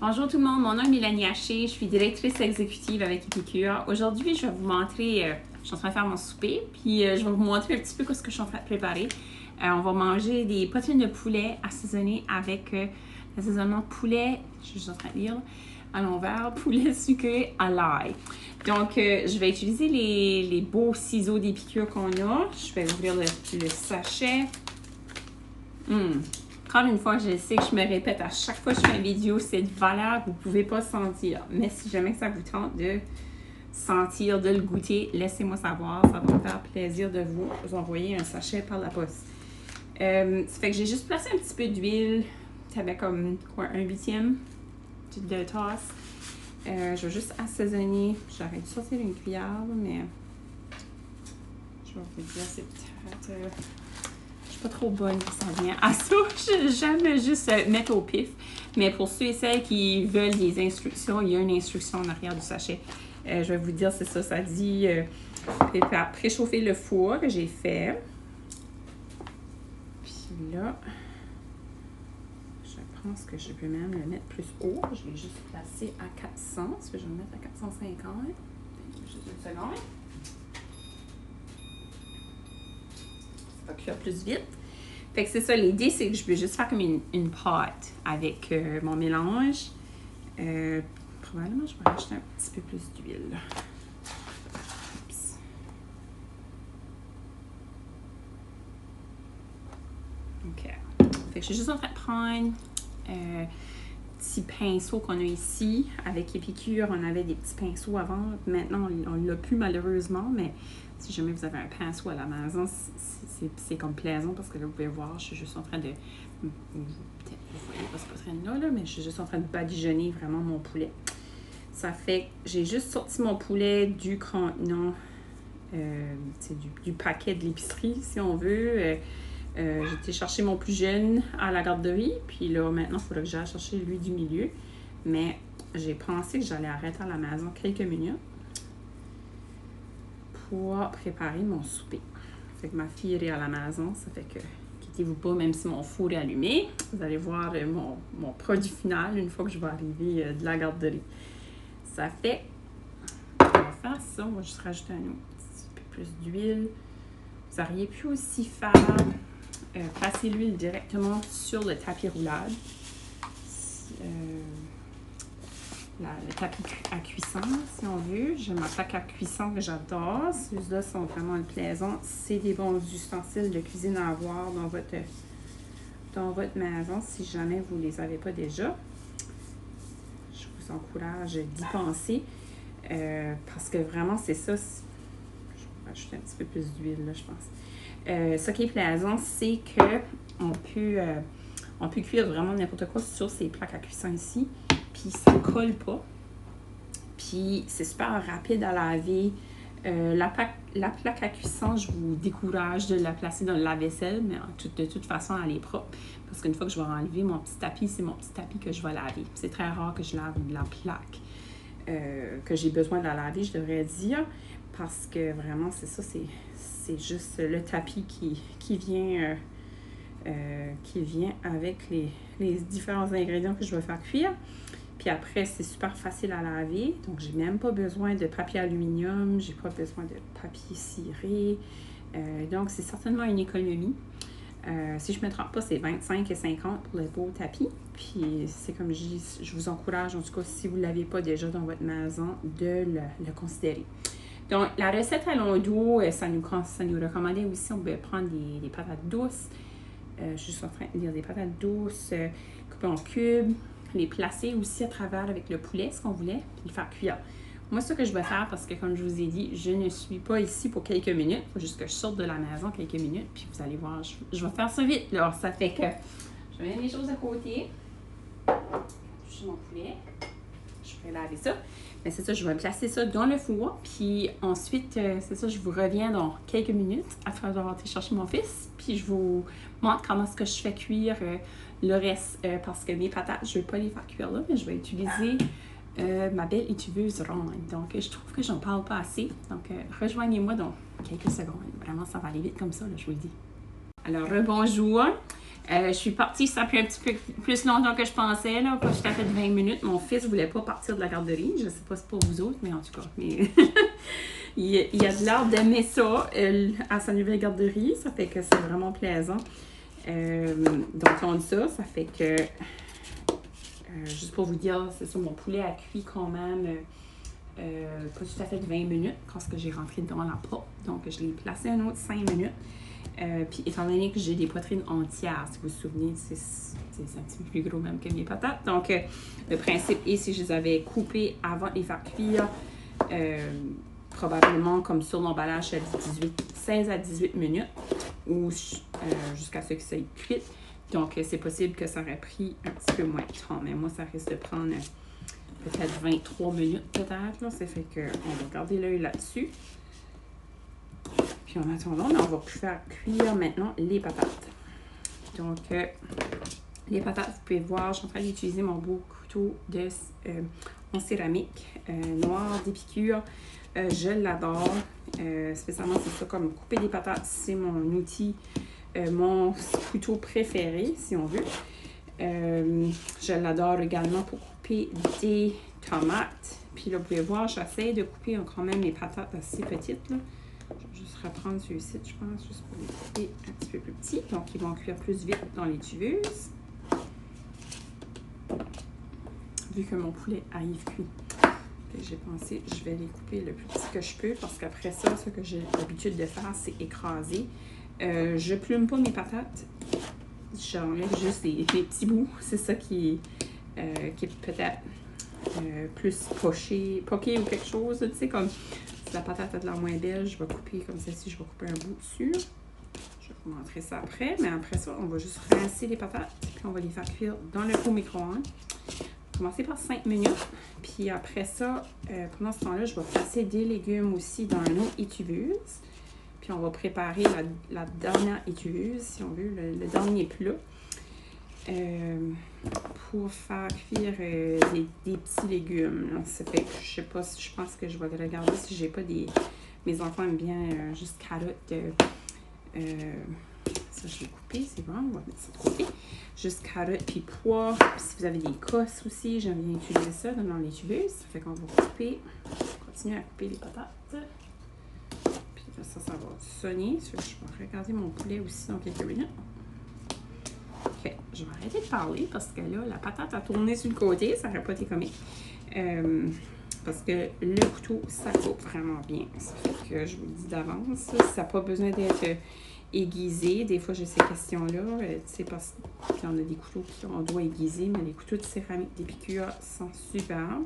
Bonjour tout le monde, mon nom est Mélanie Haché, je suis directrice exécutive avec Epicure. Aujourd'hui, je vais vous montrer, je suis en train de faire mon souper, puis je vais vous montrer un petit peu ce que je suis en train de préparer. On va manger des poitrines de poulet assaisonnées avec l'assaisonnement poulet, je suis juste en train de lire, à l'envers, poulet sucré à l'ail. Donc, je vais utiliser les beaux ciseaux d'Épicure qu'on a. Je vais ouvrir le sachet. Encore une fois, je sais que je me répète à chaque fois que je fais une vidéo, cette valeur, vous ne pouvez pas sentir. Mais si jamais ça vous tente de sentir, de le goûter, laissez-moi savoir. Ça va me faire plaisir de vous envoyer un sachet par la poste. Ça fait que j'ai juste placé un petit peu d'huile. Ça fait comme quoi, 1/8 de tasse. Je vais juste assaisonner. J'aurais dû sortir une cuillère, mais je vais vous dire, c'est peut-être... pas trop bonne pour ça vient à ça. J'aime juste mettre au pif. Mais pour ceux et celles qui veulent des instructions, il y a une instruction en arrière du sachet. Je vais vous dire, c'est ça. Ça dit préchauffer le four que j'ai fait. Puis là, je pense que je peux même le mettre plus haut. Je vais juste placer à 400. Je vais le mettre à 450. Juste une seconde. Ça va cuire plus vite. Fait que c'est ça, l'idée, c'est que je veux juste faire comme une pâte avec mon mélange. Probablement, je vais rajouter un petit peu plus d'huile. OK. Fait que je suis juste en train de prendre petit pinceau qu'on a ici. Avec Epicure, on avait des petits pinceaux avant. Maintenant, on ne l'a plus malheureusement, mais si jamais vous avez un pinceau à la maison, c'est comme plaisant parce que là, vous pouvez voir, je suis juste en train de... Peut-être vous voyez pas ce poitrine-là, mais je suis juste en train de badigeonner vraiment mon poulet. Ça fait que j'ai juste sorti mon poulet du contenant, du paquet de l'épicerie, si on veut. J'ai été chercher mon plus jeune à la garderie, puis là, maintenant, il faudrait que j'aille chercher lui du milieu. Mais j'ai pensé que j'allais arrêter à la maison quelques minutes pour préparer mon souper. Fait que ma fille est à la maison, ça fait que, quittez-vous pas, même si mon four est allumé, vous allez voir mon produit final une fois que je vais arriver de la garderie. Ça fait, on va faire ça, on va juste rajouter un petit peu plus d'huile. Vous auriez pu aussi faire, passer l'huile directement sur le tapis roulade. Le tapis à cuisson, si on veut. J'ai ma plaque à cuisson que j'adore. Ceux-là sont vraiment plaisants. C'est des bons ustensiles de cuisine à avoir dans votre maison si jamais vous ne les avez pas déjà. Je vous encourage d'y penser parce que vraiment, c'est ça. Je vais rajouter un petit peu plus d'huile, là, je pense. Ce qui est plaisant, c'est qu'on peut cuire vraiment n'importe quoi sur ces plaques à cuisson ici. Puis ça ne colle pas. Puis c'est super rapide à laver. La plaque à cuisson, je vous décourage de la placer dans le lave-vaisselle, mais de toute façon, elle est propre. Parce qu'une fois que je vais enlever mon petit tapis, c'est mon petit tapis que je vais laver. C'est très rare que je lave la plaque, que j'ai besoin de la laver, je devrais dire. Parce que vraiment, c'est ça, c'est juste le tapis qui vient avec les différents ingrédients que je vais faire cuire. Puis après, c'est super facile à laver. Donc, j'ai même pas besoin de papier aluminium. J'ai pas besoin de papier ciré. Donc, c'est certainement une économie. Si je ne me trompe pas, c'est 25 et 50 pour le beau tapis. Puis, c'est comme je dis, je vous encourage, en tout cas, si vous ne l'avez pas déjà dans votre maison, de le considérer. Donc, la recette à long dos, ça nous recommandait aussi, on peut prendre des patates douces. Je suis juste en train de dire des patates douces coupées en cubes. Les placer aussi à travers avec le poulet, ce qu'on voulait, puis le faire cuire. Moi, ce que je vais faire, parce que comme je vous ai dit, je ne suis pas ici pour quelques minutes. Il faut juste que je sorte de la maison quelques minutes, puis vous allez voir, je vais faire ça vite. Alors, ça fait que je mets les choses à côté. Je suis mon poulet. Je vais laver ça. Mais c'est ça, je vais placer ça dans le four. Puis ensuite, c'est ça, je vous reviens dans quelques minutes après avoir été chercher mon fils. Puis je vous montre comment est-ce que je fais cuire le reste. Parce que mes patates, je ne vais pas les faire cuire là, mais je vais utiliser ma belle étuveuse ronde. Donc, je trouve que j'en parle pas assez. Donc, rejoignez-moi dans quelques secondes. Vraiment, ça va aller vite comme ça, là, je vous le dis. Alors, bonjour. Je suis partie, ça a pris un petit peu plus longtemps que je pensais, là, pas tout à fait 20 minutes. Mon fils voulait pas partir de la garderie. Je sais pas si c'est pour vous autres, mais en tout cas, mais il a de l'air d'aimer ça à sa nouvelle garderie. Ça fait que c'est vraiment plaisant. Donc, ça fait que, juste pour vous dire, c'est ça, mon poulet a cuit quand même pas tout à fait 20 minutes quand j'ai rentré dans la porte. Donc, je l'ai placé un autre 5 minutes. Puis, étant donné que j'ai des poitrines entières, si vous vous souvenez, c'est un petit peu plus gros même que mes patates. Donc, le principe est, si je les avais coupées avant de les faire cuire, probablement comme sur l'emballage, ça dit 16 à 18 minutes ou jusqu'à ce que ça ait cuit. Donc, c'est possible que ça aurait pris un petit peu moins de temps. Mais moi, ça risque de prendre peut-être 23 minutes, peut-être. Ça fait qu'on va garder l'œil là-dessus. Puis en attendant, on va faire cuire maintenant les patates. Donc, les patates, vous pouvez voir, je suis en train d'utiliser mon beau couteau en céramique noir d'Épicure. Je l'adore. Spécialement, c'est ça, comme couper des patates, c'est mon outil, mon couteau préféré, si on veut. Je l'adore également pour couper des tomates. Puis là, vous pouvez voir, j'essaie de couper quand même mes patates assez petites, là. Je vais juste reprendre ceux-ci, je pense, juste pour les couper un petit peu plus petits. Donc, ils vont cuire plus vite dans les tubeuses. Vu que mon poulet arrive cuit. J'ai pensé, je vais les couper le plus petit que je peux parce qu'après ça, ce que j'ai l'habitude de faire, c'est écraser. Je plume pas mes patates. J'enlève juste les petits bouts. C'est ça qui est peut-être plus poqué ou quelque chose. Tu sais, comme si la patate a de l'air moins belle, je vais couper comme ceci, je vais couper un bout dessus. Je vais vous montrer ça après. Mais après ça, on va juste rincer les patates. Puis on va les faire cuire dans le four micro-ondes. Commencer par 5 minutes. Puis après ça, pendant ce temps-là, je vais placer des légumes aussi dans une autre étuveuse. Puis on va préparer la dernière étuveuse, si on veut, le dernier plat. Pour faire cuire des petits légumes. Là. Ça fait que je sais pas, je pense que je vais regarder si j'ai pas des... Mes enfants aiment bien juste carottes. Ça, je l'ai coupé, c'est bon, on va mettre ça de côté. Juste carottes puis pois. Puis si vous avez des cosses aussi, j'aime bien utiliser ça dans les tubeuses. Ça fait qu'on va continuer à couper les patates. Puis ça va sonner. Je vais regarder mon poulet aussi dans quelques minutes. Ok, je vais arrêter de parler parce que là, la patate a tourné sur le côté, ça n'aurait pas été comique. Parce que le couteau, ça coupe vraiment bien. Ça fait que je vous le dis d'avance, ça n'a pas besoin d'être aiguisé. Des fois, j'ai ces questions-là. Tu sais, parce qu'on a des couteaux qu'on doit aiguiser, mais les couteaux de céramique d'Épicure sont super.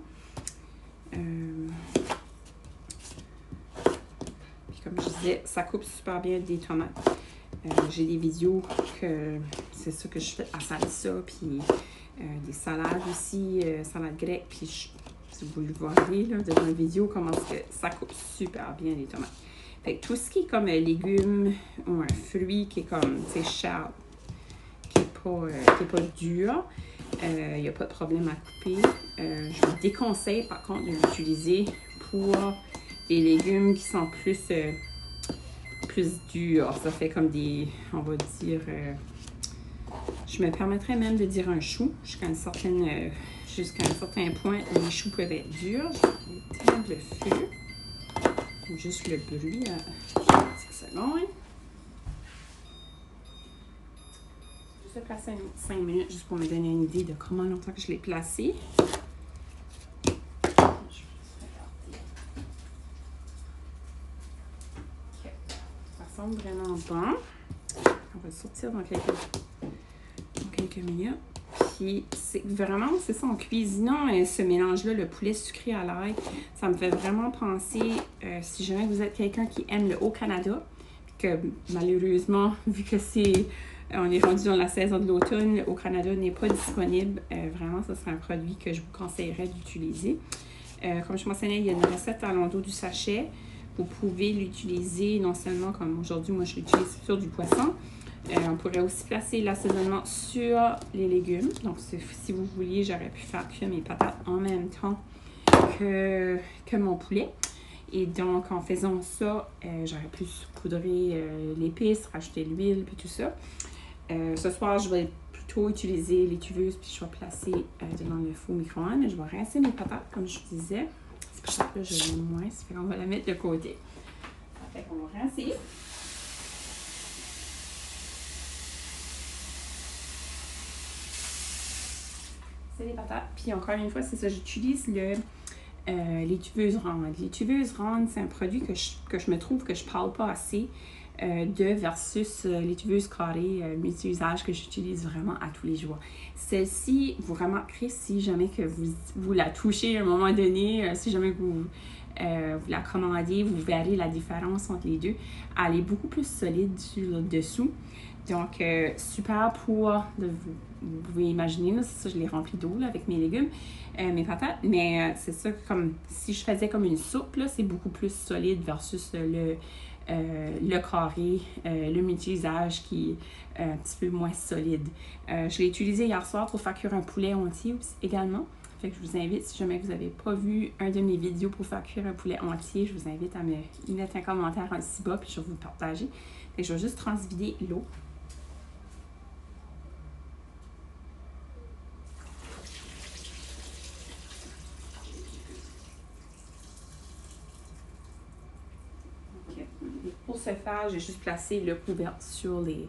Puis comme je disais, ça coupe super bien des tomates. J'ai des vidéos que c'est ça que je fais à salsa, puis des salades aussi, salade grecque, puis si vous le voyez là, dans la vidéo, comment que ça coupe super bien les tomates. Fait que tout ce qui est comme légumes ou un fruit qui est comme, tu sais, sharp, qui est pas dur, il n'y a pas de problème à couper. Je vous déconseille par contre de l'utiliser pour des légumes qui sont plus durs. Ça fait comme des, on va dire, je me permettrais même de dire un chou jusqu'à un certain point. Les choux peuvent être durs. Je vais éteindre le feu. Juste le bruit à 10 secondes. Je vais placer 5 minutes juste pour me donner une idée de comment longtemps que je l'ai placé. Ça semble vraiment bon. On va le sortir dans quelques minutes. Puis c'est ça, en cuisinant ce mélange-là, le poulet sucré à l'ail, ça me fait vraiment penser, si jamais vous êtes quelqu'un qui aime le Haut-Canada, que malheureusement, vu que on est rendu dans la saison de l'automne, le Haut-Canada n'est pas disponible, vraiment, ce serait un produit que je vous conseillerais d'utiliser. Comme je mentionnais, il y a une recette à l'endos du sachet. Vous pouvez l'utiliser non seulement comme aujourd'hui, moi je l'utilise sur du poisson. On pourrait aussi placer l'assaisonnement sur les légumes. Donc, si vous vouliez, j'aurais pu faire cuire mes patates en même temps que mon poulet. Et donc, en faisant ça, j'aurais pu saupoudrer l'épice, rajouter l'huile, puis tout ça. Ce soir, je vais plutôt utiliser l'étuveuse puis je vais placer dans le four micro-ondes. Je vais rincer mes patates, comme je vous disais. C'est pour ça que je l'aime moins, ça fait qu'on va la mettre de côté. Ça fait qu'on va rincer. C'est les patates. Puis encore une fois, c'est ça, j'utilise l'étuveuse ronde. L'étuveuse ronde, c'est un produit que je me trouve que je parle pas assez versus l'étuveuse carrée multi-usage que j'utilise vraiment à tous les jours. Celle-ci, vous remarquerez si jamais que vous la touchez à un moment donné, si jamais vous la commandez, vous verrez la différence entre les deux. Elle est beaucoup plus solide sur le dessous. Donc, super pour, vous pouvez imaginer, là, c'est ça, je l'ai rempli d'eau avec mes légumes, mes patates, mais c'est ça, comme si je faisais comme une soupe, là, c'est beaucoup plus solide versus le carré, le multi-usage qui est un petit peu moins solide. Je l'ai utilisé hier soir pour faire cuire un poulet entier également. Fait que je vous invite, si jamais vous n'avez pas vu un de mes vidéos pour faire cuire un poulet entier, je vous invite à me mettre un commentaire ici bas, puis je vais vous le partager. Fait que je vais juste transvider l'eau. Pour ce faire, j'ai juste placé le couvercle sur le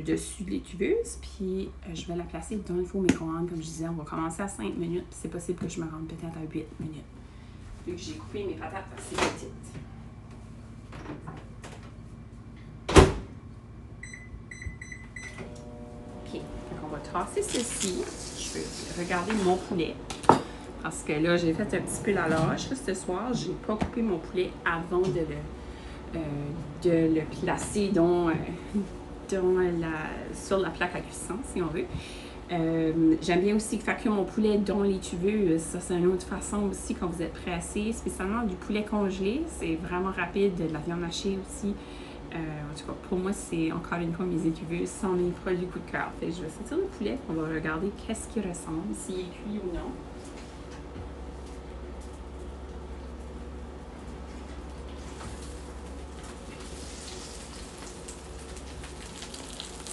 dessus de l'étuveuse, puis je vais la placer dans le four micro-ondes. Comme je disais, on va commencer à 5 minutes, puis c'est possible que je me rende peut-être à 8 minutes, vu que j'ai coupé mes patates assez petites. Ok, donc on va tasser ceci. Je vais regarder mon poulet. Parce que là, j'ai fait un petit peu la lâche. Là, ce soir, j'ai pas coupé mon poulet avant de le placer sur la plaque à cuisson, si on veut. J'aime bien aussi faire cuire mon poulet dans l'étuveuse. Ça, c'est une autre façon aussi quand vous êtes pressé, spécialement du poulet congelé. C'est vraiment rapide, de la viande hachée aussi. En tout cas, pour moi, c'est encore une fois mes étuveuses sans mes produits coup de cœur. Fait que je vais sortir le poulet, on va regarder qu'est-ce qu'il ressemble, s'il est cuit ou non.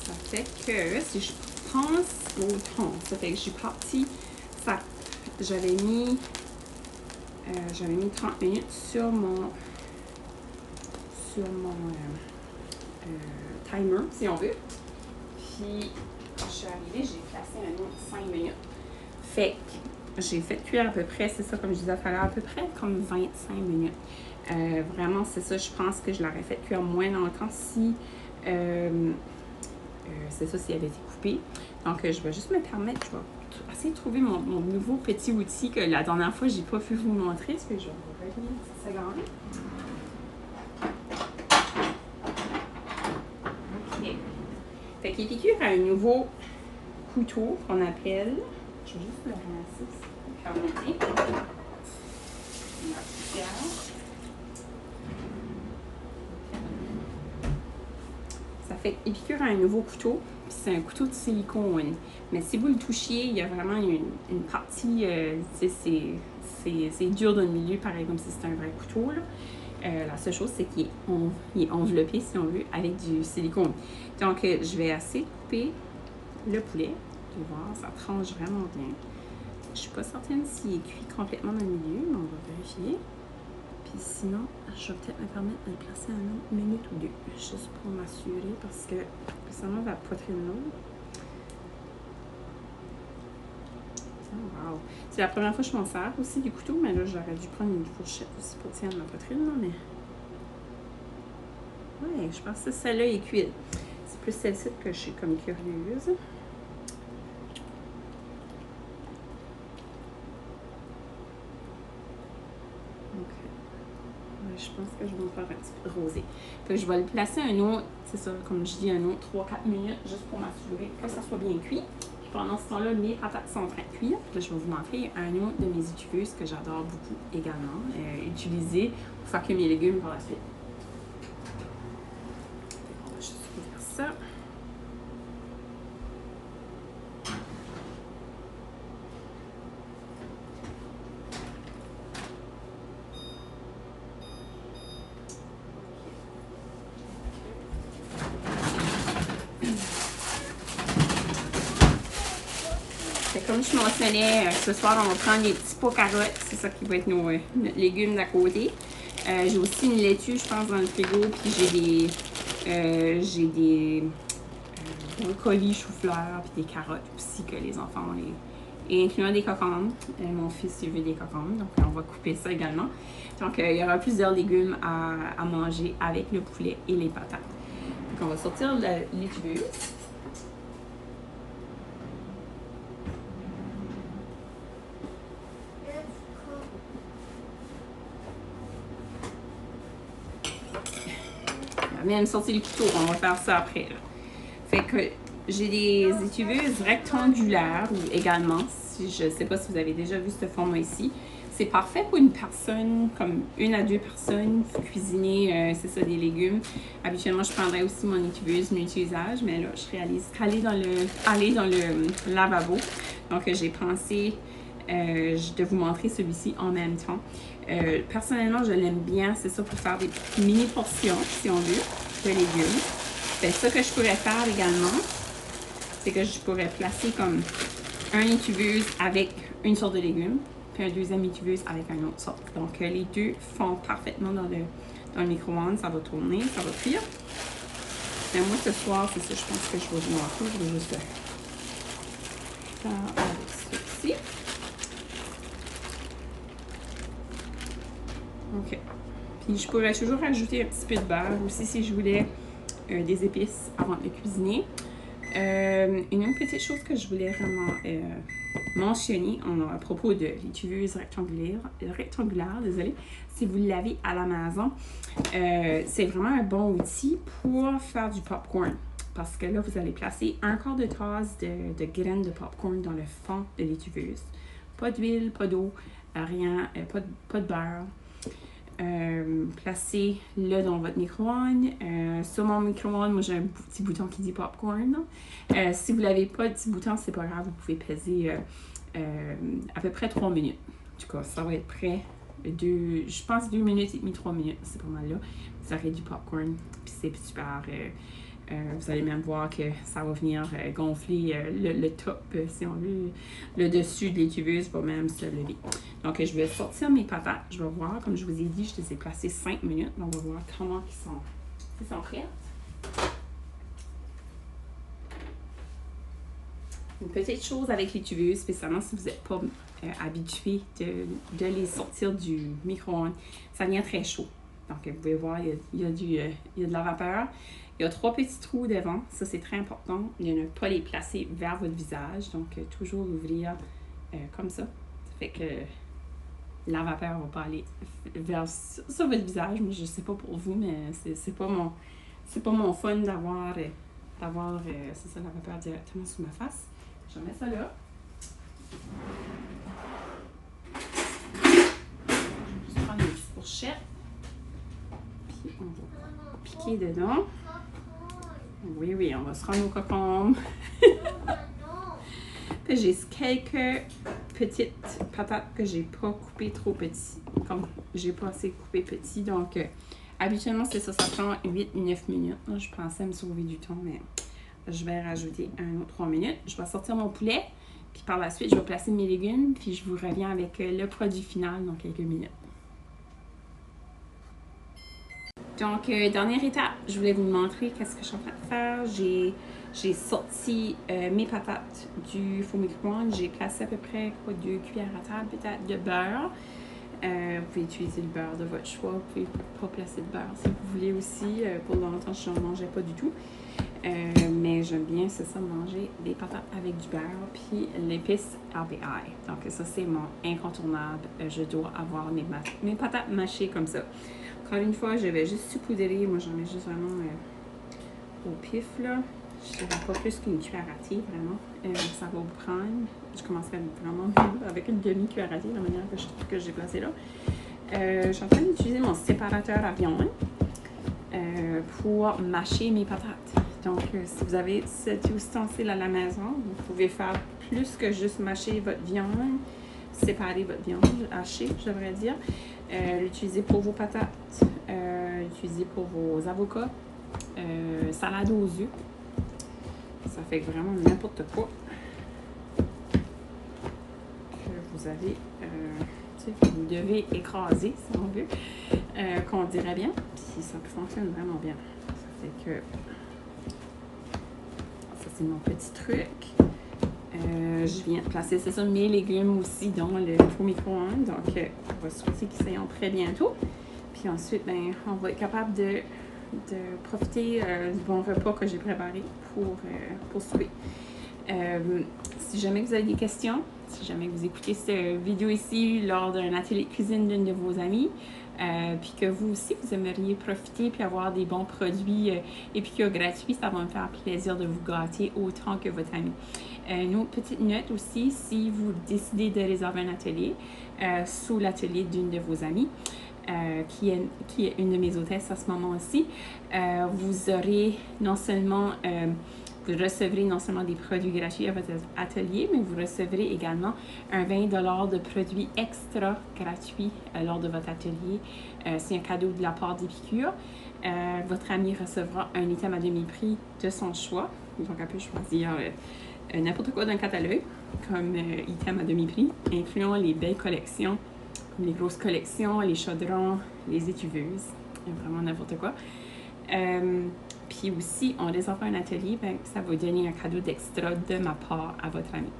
Ça fait que si je pense au temps, ça fait que je suis partie, j'avais mis 30 minutes sur mon timer, si on veut. Puis, quand je suis arrivée, j'ai placé un autre 5 minutes. Fait que j'ai fait cuire à peu près, c'est ça, comme je disais, il fallait à peu près comme 25 minutes. Vraiment, c'est ça, je pense que je l'aurais fait cuire moins longtemps si, c'est ça, s'il avait été coupé. Donc, je vais juste me permettre, je vais essayer de trouver mon nouveau petit outil que la dernière fois, je n'ai pas pu vous montrer. Est-ce que je vais vous revenir une petite seconde? OK. Fait qu'il est cuire à un nouveau couteau qu'on appelle, je vais juste le rincer, ça fait épicure à un nouveau couteau, puis c'est un couteau de silicone. Mais si vous le touchiez, il y a vraiment une partie, c'est dur dans le milieu, pareil comme si c'était un vrai couteau, là. La seule chose, c'est qu'il est enveloppé, si on veut, avec du silicone. Donc, je vais essayer de couper le poulet. Vous voir, ça tranche vraiment bien. Je suis pas certaine s'il est cuit complètement dans le milieu, mais on va vérifier. Puis sinon, je vais peut-être me permettre de le placer une autre minute ou deux, juste pour m'assurer, parce que personnellement, la poitrine lourde. Wow! C'est la première fois que je m'en sers aussi du couteau, mais là, j'aurais dû prendre une fourchette aussi pour tirer ma poitrine, là, mais... Ouais, je pense que celle-là est cuite. C'est plus celle-ci que je suis comme curieuse. Je pense que je vais me faire un petit peu rosé. Puis je vais le placer un autre, c'est ça, comme je dis, un autre 3-4 minutes, juste pour m'assurer que ça soit bien cuit. Puis pendant ce temps-là, mes patates sont en train de cuire. Puis là, je vais vous montrer un autre de mes étuveuses que j'adore beaucoup également, utiliser pour faire cuire mes légumes par la suite. On va juste ouvrir ça. comme je mentionnais, ce soir, on va prendre des petits pots carottes. C'est ça qui va être nos légumes d'à côté. J'ai aussi une laitue, je pense, dans le frigo. Puis j'ai des brocolis, chou-fleur, puis des carottes aussi que les enfants ont. Et incluant des cocombes. Mon fils, il veut des cocombes, donc on va couper ça également. Donc, il y aura plusieurs légumes à manger avec le poulet et les patates. Donc, on va sortir l'étuveuse. On va même sortir le couteau, on va faire ça après. Là. Fait que j'ai des étuveuses rectangulaires également. Je ne sais pas si vous avez déjà vu ce format ici. C'est parfait pour une personne, comme 1 à 2 personnes, cuisiner, c'est ça, des légumes. Habituellement, je prendrais aussi mon étuveuse multi-usage, mais là, je réalise qu'aller dans le lavabo. Donc, j'ai pensé de vous montrer celui-ci en même temps. Personnellement, je l'aime bien, c'est ça, pour faire des mini portions, si on veut, de légumes. Fait ce que je pourrais faire également, c'est que je pourrais placer comme un étuveuse avec une sorte de légumes, puis un deuxième étuveuse avec une autre sorte. Donc, les deux font parfaitement dans le micro-ondes. Ça va tourner, ça va cuire. Mais moi, ce soir, c'est ça, je pense que je vais vous montrer. Je vais juste faire avec ceci. OK. Puis, je pourrais toujours rajouter un petit peu de beurre aussi si je voulais des épices avant de le cuisiner. Une autre petite chose que je voulais vraiment mentionner à propos de l'étuveuse rectangulaire, désolé, si vous l'avez à la maison, c'est vraiment un bon outil pour faire du popcorn. Parce que là, vous allez placer 1/4 de tasse de graines de popcorn dans le fond de l'étuveuse. Pas d'huile, pas d'eau, rien, pas de beurre. Placez-le dans votre micro-ondes. Sur mon micro-ondes, moi j'ai un petit bouton qui dit popcorn. Si vous n'avez pas de petit bouton, c'est pas grave, vous pouvez peser à peu près 3 minutes. En tout cas, ça va être prêt. Je pense 2 minutes et demie, 3 minutes, c'est pas mal là. Ça aurait du popcorn, puis c'est super. Vous allez même voir que ça va venir gonfler le top, si on veut. Le dessus de l'étuveuse va même se lever. Donc, je vais sortir mes patates. Je vais voir, comme je vous ai dit, je les ai placées 5 minutes. Donc, on va voir comment ils sont prêtes. Une petite chose avec l'étuveuse, spécialement si vous n'êtes pas habitué de les sortir du micro-ondes, ça vient très chaud. Donc, vous pouvez voir, il y a de la vapeur. Il y a 3 petits trous devant, ça c'est très important. Il ne pas les placer vers votre visage, donc toujours l'ouvrir comme ça. Ça fait que la vapeur ne va pas aller sur votre visage. Moi, je ne sais pas pour vous, mais c'est pas mon fun d'avoir c'est ça, la vapeur directement sur ma face. Je mets ça là. Je vais juste prendre une petite fourchette. Puis on va piquer dedans. Oui, on va se rendre au cocon. J'ai quelques petites patates que j'ai pas coupées trop petites. Comme j'ai pas assez coupé petit. Donc, habituellement, c'est ça. Ça prend 8-9 minutes. Là, je pensais me sauver du temps, mais je vais rajouter un autre 3 minutes. Je vais sortir mon poulet. Puis par la suite, je vais placer mes légumes. Puis je vous reviens avec le produit final dans quelques minutes. Donc, dernière étape, je voulais vous montrer qu'est-ce que je suis en train de faire. J'ai sorti mes patates du four micro-ondes. J'ai placé à peu près 2 cuillères à table peut-être de beurre. Vous pouvez utiliser le beurre de votre choix. Vous pouvez pas placer de beurre si vous voulez aussi. Pour longtemps, je n'en mangeais pas du tout. Mais j'aime bien, c'est ça, manger des patates avec du beurre. Puis l'épice RBI. Donc, ça, c'est mon incontournable. Je dois avoir mes patates mâchées comme ça. Encore une fois, je vais juste saupoudrer. Moi, j'en mets juste vraiment au pif, là. Je dirais pas plus qu'une cuillère à thé, vraiment. Ça va vous prendre. Je commencerai vraiment avec une demi-cuillère à thé, la manière que j'ai placé là. Je suis en train d'utiliser mon séparateur à viande pour mâcher mes patates. Donc, si vous avez cet ustensile à la maison, vous pouvez faire plus que juste mâcher votre viande, séparer votre viande, hacher, je devrais dire. L'utiliser pour vos patates, l'utiliser pour vos avocats, salade aux œufs. Ça fait vraiment n'importe quoi. vous avez, vous devez écraser, si on veut, qu'on dirait bien. Puis ça fonctionne vraiment bien. Ça fait que, ça c'est mon petit truc. Je viens de placer, c'est ça, mes légumes aussi dans le four micro-ondes. Donc, on va souhaiter qu'ils soient prêts bientôt. Puis ensuite, ben, on va être capable de profiter du bon repas que j'ai préparé pour souper. Si jamais vous avez des questions, si jamais vous écoutez cette vidéo ici lors d'un atelier de cuisine d'une de vos amies, puis que vous aussi, vous aimeriez profiter puis avoir des bons produits épicures gratuits, ça va me faire plaisir de vous gâter autant que votre ami. Une autre petite note aussi, si vous décidez de réserver un atelier sous l'atelier d'une de vos amies, qui est une de mes hôtesses à ce moment-ci, vous aurez non seulement... vous recevrez non seulement des produits gratuits à votre atelier, mais vous recevrez également un 20 $ de produits extra gratuits lors de votre atelier. C'est un cadeau de la part d'Épicure. Votre ami recevra un item à demi-prix de son choix. Donc, elle peut choisir n'importe quoi d'un catalogue comme item à demi-prix, incluant les belles collections, comme les grosses collections, les chaudrons, les étuveuses, vraiment n'importe quoi. Puis aussi, en réservant un atelier, ben, ça va donner un cadeau d'extra de ma part à votre ami.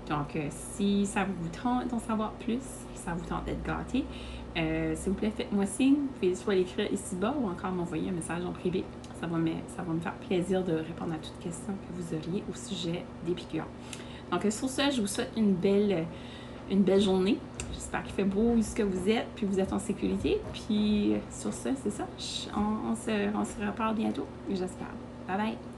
Donc, si ça vous tente d'en savoir plus, si ça vous tente d'être gâté, s'il vous plaît, faites-moi signe. Vous pouvez soit l'écrire ici-bas ou encore m'envoyer un message en privé. Ça va me faire plaisir de répondre à toutes questions que vous auriez au sujet d'Épicure. Donc, sur ce, je vous souhaite une belle journée. J'espère qu'il fait beau où ce que vous êtes, puis vous êtes en sécurité. Puis sur ce, c'est ça. On se reparle bientôt, j'espère. Bye bye!